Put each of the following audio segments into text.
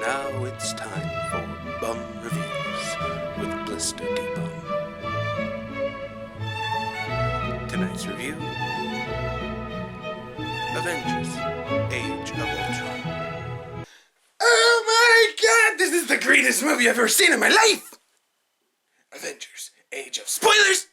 now it's time for Bum Reviews with Blister D. Bum. Tonight's review, Avengers, Age of Ultron. Oh my god, this is the greatest movie I've ever seen in my life! Avengers, Age of Spoilers!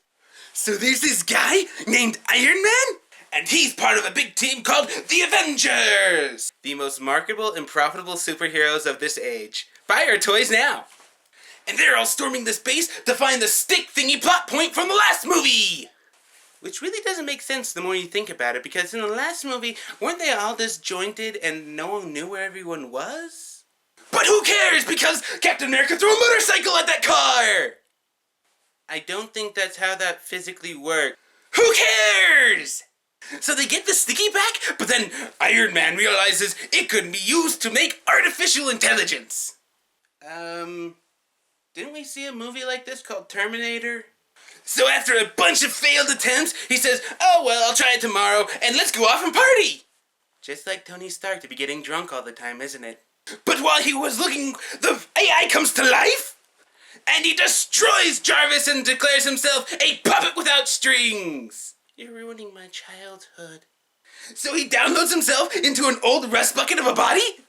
So there's this guy named Iron Man, and he's part of a big team called the Avengers! The most marketable and profitable superheroes of this age. Buy our toys now! And they're all storming this base to find the stick thingy plot point from the last movie! Which really doesn't make sense the more you think about it, because in the last movie, weren't they all disjointed and no one knew where everyone was? But who cares, because Captain America threw a motorcycle at that car! I don't think that's how that physically worked. Who cares? So they get the sticky back, but then Iron Man realizes it could be used to make artificial intelligence. Didn't we see a movie like this called Terminator? So after a bunch of failed attempts, he says, oh well, I'll try it tomorrow, and let's go off and party! Just like Tony Stark to be getting drunk all the time, isn't it? But while he was looking, the AI comes to life, and he destroys Jarvis and declares himself a puppet without strings! You're ruining my childhood. So he downloads himself into an old rust bucket of a body?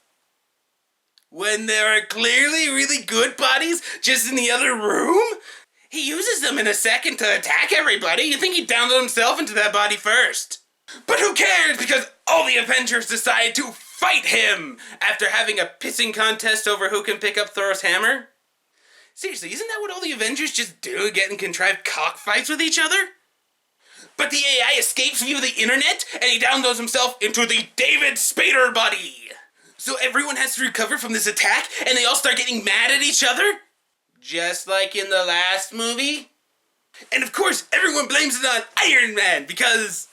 When there are clearly really good bodies just in the other room? He uses them in a second to attack everybody. You think he'd download himself into that body first. But who cares, because all the Avengers decide to fight him after having a pissing contest over who can pick up Thor's hammer? Seriously, isn't that what all the Avengers just do, get in contrived cockfights with each other? But the AI escapes via the internet, and he downloads himself into the David Spader body. So everyone has to recover from this attack, and they all start getting mad at each other? Just like in the last movie? And of course, everyone blames it on Iron Man, because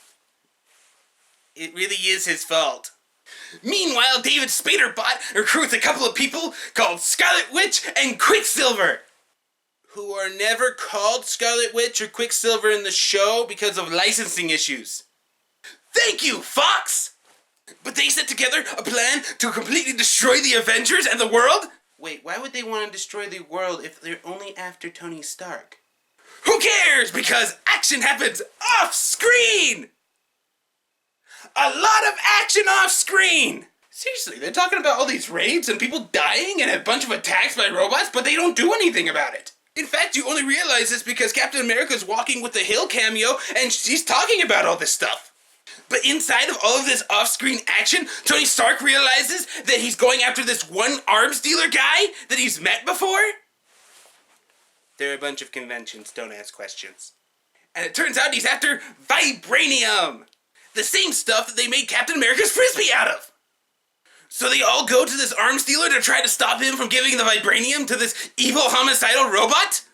it really is his fault. Meanwhile, David Spader bot recruits a couple of people called Scarlet Witch and Quicksilver, who are never called Scarlet Witch or Quicksilver in the show because of licensing issues. Thank you, Fox! But they set together a plan to completely destroy the Avengers and the world? Wait, why would they want to destroy the world if they're only after Tony Stark? Who cares? Because action happens off-screen! A lot of action off-screen! Seriously, they're talking about all these raids and people dying and a bunch of attacks by robots, but they don't do anything about it. In fact, you only realize this because Captain America's walking with the Hill cameo and she's talking about all this stuff. But inside of all of this off-screen action, Tony Stark realizes that he's going after this one arms dealer guy that he's met before. They're a bunch of conventions, don't ask questions. And it turns out he's after vibranium. The same stuff that they made Captain America's Frisbee out of. So they all go to this arms dealer to try to stop him from giving the vibranium to this evil homicidal robot?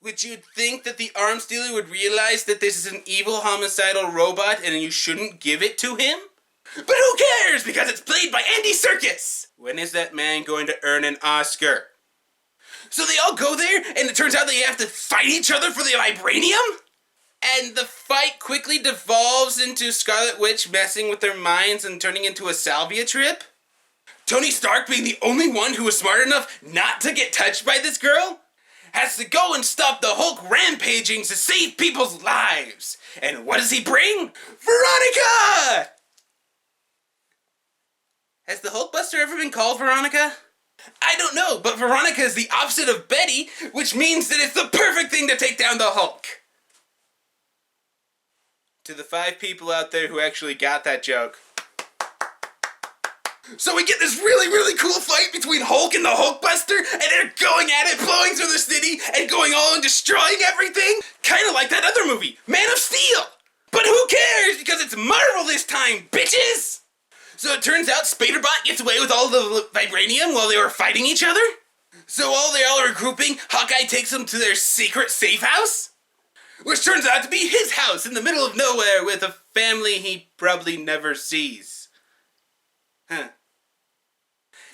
Which you'd think that the arms dealer would realize that this is an evil homicidal robot and you shouldn't give it to him? But who cares, because it's played by Andy Serkis! When is that man going to earn an Oscar? So they all go there, and it turns out they have to fight each other for the vibranium? And the fight quickly devolves into Scarlet Witch messing with their minds and turning into a salvia trip? Tony Stark, being the only one who was smart enough not to get touched by this girl, has to go and stop the Hulk rampaging to save people's lives. And what does he bring? Veronica! Has the Hulkbuster ever been called Veronica? I don't know, but Veronica is the opposite of Betty, which means that it's the perfect thing to take down the Hulk. To the 5 people out there who actually got that joke. So we get this really, really cool fight between Hulk and the Hulkbuster, and they're going at it, blowing through the city, and going all and destroying everything. Kind of like that other movie, Man of Steel. But who cares, because it's Marvel this time, bitches! So it turns out Spaderbot gets away with all the vibranium while they were fighting each other. So while they all are regrouping, Hawkeye takes them to their secret safe house, which turns out to be his house in the middle of nowhere with a family he probably never sees. Huh.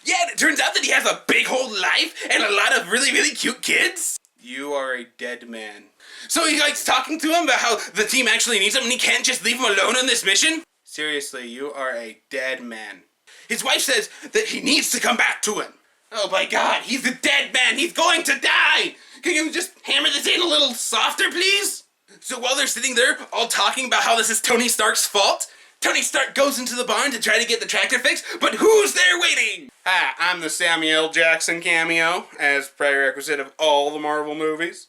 Yeah, and it turns out that he has a big whole life and a lot of really, really cute kids. You are a dead man. So he likes talking to him about how the team actually needs him and he can't just leave him alone on this mission? Seriously, you are a dead man. His wife says that he needs to come back to him. Oh my God, he's a dead man. He's going to die. Can you just hammer this in a little softer, please? So while they're sitting there all talking about how this is Tony Stark's fault, Tony Stark goes into the barn to try to get the tractor fixed, but who's there waiting? Hi, I'm the Samuel L. Jackson cameo, as prerequisite of all the Marvel movies.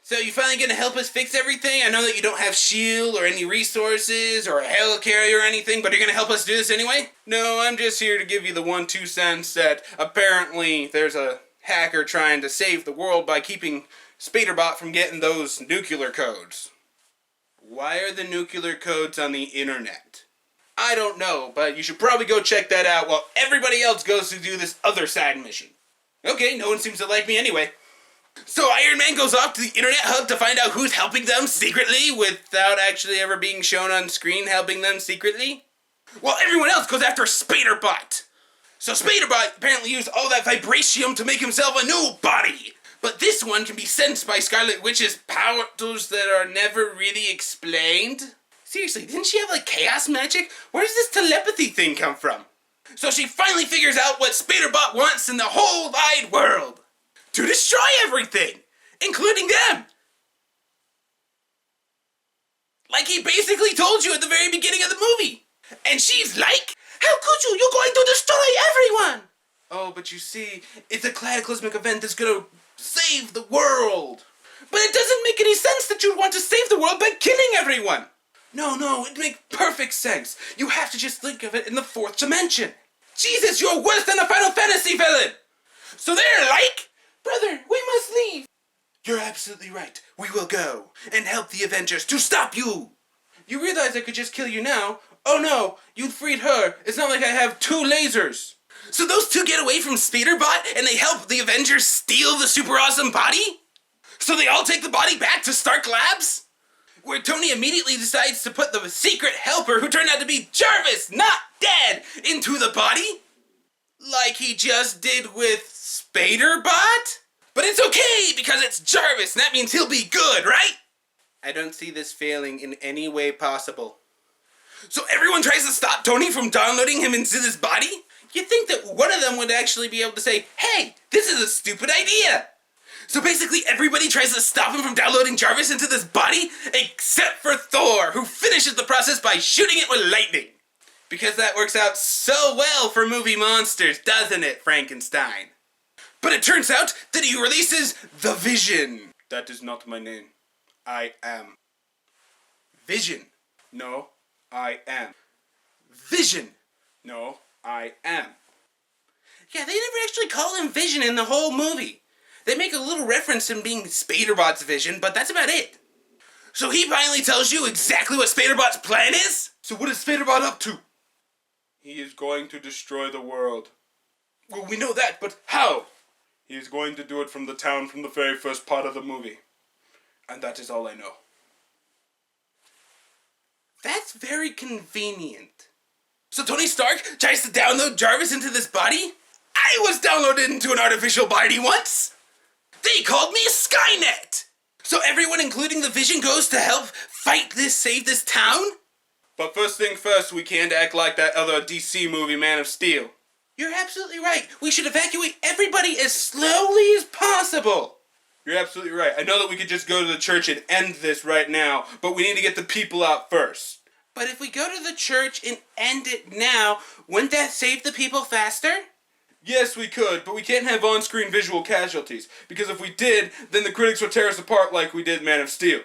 So you finally gonna help us fix everything? I know that you don't have S.H.I.E.L.D. or any resources or a helicarrier or anything, but you're gonna help us do this anyway? No, I'm just here to give you the 1-2 cents that apparently there's a hacker trying to save the world by keeping Spider-Bot from getting those nuclear codes. Why are the nuclear codes on the internet? I don't know, but you should probably go check that out while everybody else goes to do this other side mission. Okay, no one seems to like me anyway. So Iron Man goes off to the internet hub to find out who's helping them secretly without actually ever being shown on screen helping them secretly. While everyone else goes after Spider-Bot. So Spider-Bot apparently used all that vibranium to make himself a new body. But this one can be sensed by Scarlet Witch's powers that are never really explained. Seriously, didn't she have like chaos magic? Where does this telepathy thing come from? So she finally figures out what Spider-Bot wants in the whole wide world. To destroy everything, including them. Like he basically told you at the very beginning of the movie. And she's like, how could you? You're going to destroy everyone. Oh, but you see, it's a cataclysmic event that's going to save the world. But it doesn't make any sense that you'd want to save the world by killing everyone. No, it makes perfect sense. You have to just think of it in the 4th dimension. Jesus, you're worse than a Final Fantasy villain. So they're like, brother, we must leave. You're absolutely right. We will go and help the Avengers to stop you. You realize I could just kill you now? Oh no, you freed her. It's not like I have 2 lasers. So those two get away from Spider-Bot and they help the Avengers steal the super awesome body? So they all take the body back to Stark Labs? Where Tony immediately decides to put the secret helper, who turned out to be Jarvis, not dead, into the body? Like he just did with Spider-Bot? But it's okay, because it's Jarvis, and that means he'll be good, right? I don't see this failing in any way possible. So everyone tries to stop Tony from downloading him into this body? You'd think that one of them would actually be able to say, hey, this is a stupid idea. So basically everybody tries to stop him from downloading Jarvis into this body, except for Thor, who finishes the process by shooting it with lightning. Because that works out so well for movie monsters, doesn't it, Frankenstein? But it turns out that he releases the Vision. That is not my name. I am. Vision. No, I am. Vision. No, I am. Yeah, they never actually call him Vision in the whole movie. They make a little reference to him being Spider-Bot's Vision, but that's about it. So he finally tells you exactly what Spider-Bot's plan is? So what is Spider-Bot up to? He is going to destroy the world. Well, we know that, but how? He is going to do it from the town from the very first part of the movie. And that is all I know. That's very convenient. So Tony Stark tries to download Jarvis into this body? I was downloaded into an artificial body once! They called me Skynet! So everyone, including the Vision, goes to help save this town? But first thing first, we can't act like that other DC movie, Man of Steel. You're absolutely right. We should evacuate everybody as slowly as possible. You're absolutely right. I know that we could just go to the church and end this right now, but we need to get the people out first. But if we go to the church and end it now, wouldn't that save the people faster? Yes, we could, but we can't have on-screen visual casualties, because if we did, then the critics would tear us apart like we did Man of Steel.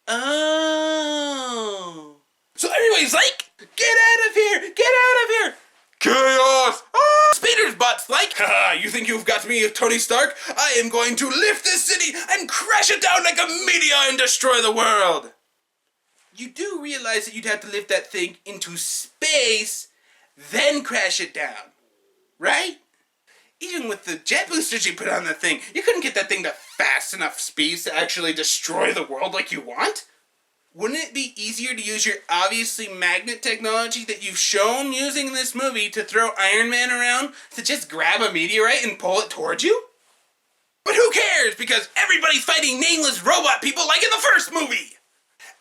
Oh. So everybody's like, get out of here! Get out of here! Chaos! Ah! Spider-Bot's like, haha, you think you've got me, Tony Stark? I am going to lift this city and crash it down like a meteor and destroy the world! You do realize that you'd have to lift that thing into space, then crash it down, right? Even with the jet boosters you put on the thing, you couldn't get that thing to fast enough speeds to actually destroy the world like you want? Wouldn't it be easier to use your obviously magnet technology that you've shown using in this movie to throw Iron Man around to just grab a meteorite and pull it towards you? But who cares, because everybody's fighting nameless robot people like in the first movie!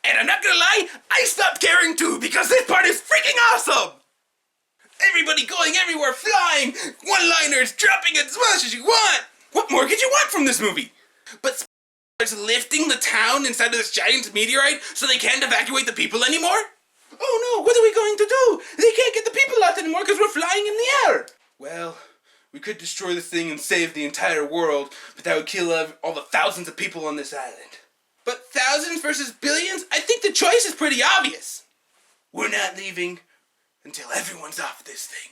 And I'm not gonna lie, I stopped caring too, because this part is freaking awesome! Everybody going everywhere, flying, one-liners, dropping as much as you want. What more could you want from this movie? But starts lifting the town inside of this giant meteorite so they can't evacuate the people anymore? Oh no, what are we going to do? They can't get the people out anymore because we're flying in the air. Well, we could destroy this thing and save the entire world, but that would kill all the thousands of people on this island. But thousands versus billions? I think the choice is pretty obvious. We're not leaving until everyone's off this thing.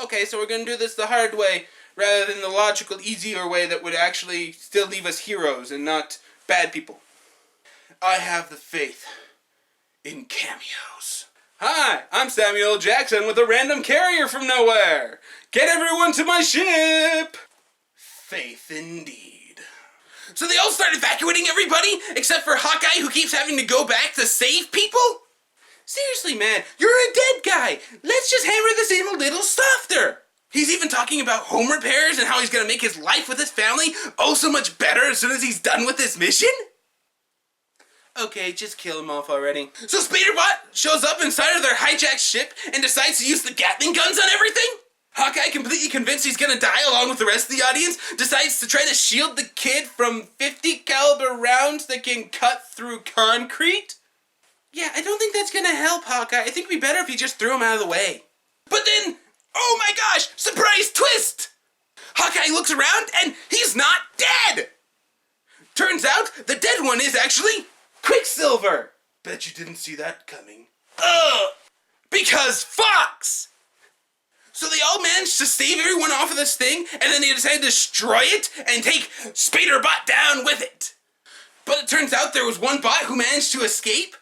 Okay, so we're gonna do this the hard way, rather than the logical, easier way that would actually still leave us heroes and not bad people. I have the faith in cameos. Hi, I'm Samuel Jackson with a random carrier from nowhere. Get everyone to my ship! Faith indeed. So they all start evacuating everybody, except for Hawkeye, who keeps having to go back to save people? Seriously, man, you're a dead guy. Let's just hammer this in a little softer. He's even talking about home repairs and how he's gonna make his life with his family oh so much better as soon as he's done with this mission? Okay, just kill him off already. So Spider-Bot shows up inside of their hijacked ship and decides to use the Gatling guns on everything? Hawkeye, completely convinced he's gonna die along with the rest of the audience, decides to try to shield the kid from 50 caliber rounds that can cut through concrete? Yeah, I don't think that's gonna help, Hawkeye. I think it'd be better if you just threw him out of the way. But then, oh my gosh, surprise twist! Hawkeye looks around and he's not dead! Turns out the dead one is actually Quicksilver! Bet you didn't see that coming. Because Fox! So they all managed to save everyone off of this thing, and then they decided to destroy it and take Spider-Bot down with it. But it turns out there was one bot who managed to escape,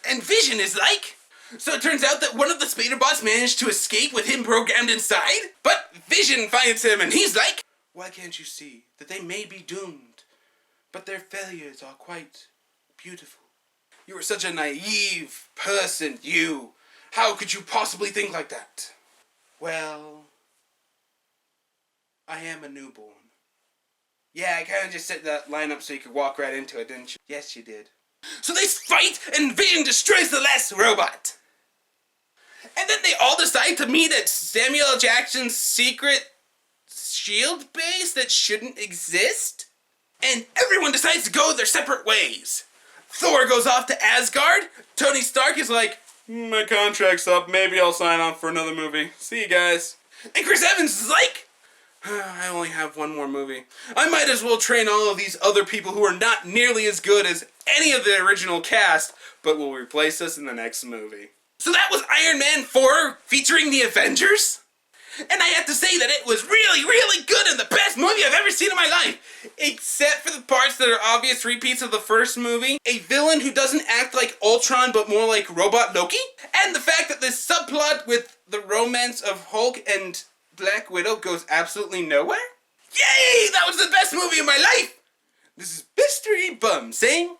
and Vision is like... So it turns out that one of the Spider-Bots managed to escape with him programmed inside, but Vision finds him and he's like, why can't you see that they may be doomed, but their failures are quite beautiful? You are such a naive person, you. How could you possibly think like that? Well, I am a newborn. Yeah, I kind of just set that line up so you could walk right into it, didn't you? Yes, you did. So they fight, and Vision destroys the last robot. And then they all decide to meet at Samuel L. Jackson's secret shield base that shouldn't exist. And everyone decides to go their separate ways. Thor goes off to Asgard. Tony Stark is like, my contract's up, maybe I'll sign on for another movie. See you guys. And Chris Evans is like, I only have one more movie. I might as well train all of these other people who are not nearly as good as any of the original cast, but will replace us in the next movie. So that was Iron Man 4 featuring the Avengers? And I have to say that it was really, really good and the best movie I've ever seen in my life. Except for the parts that are obvious repeats of the first movie. A villain who doesn't act like Ultron but more like Robot Loki. And the fact that this subplot with the romance of Hulk and Black Widow goes absolutely nowhere. Yay! That was the best movie of my life! This is Mystery Bum saying,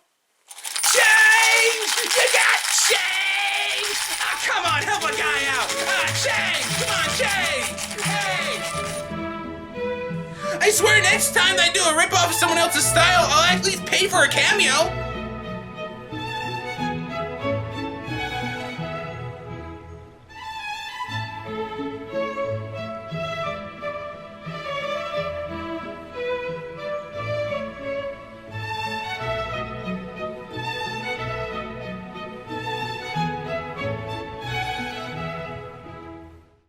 change! You got change! Ah, come on, help a guy out! Ah, change! Come on, change! Hey! I swear next time I do a ripoff of someone else's style, I'll at least pay for a cameo!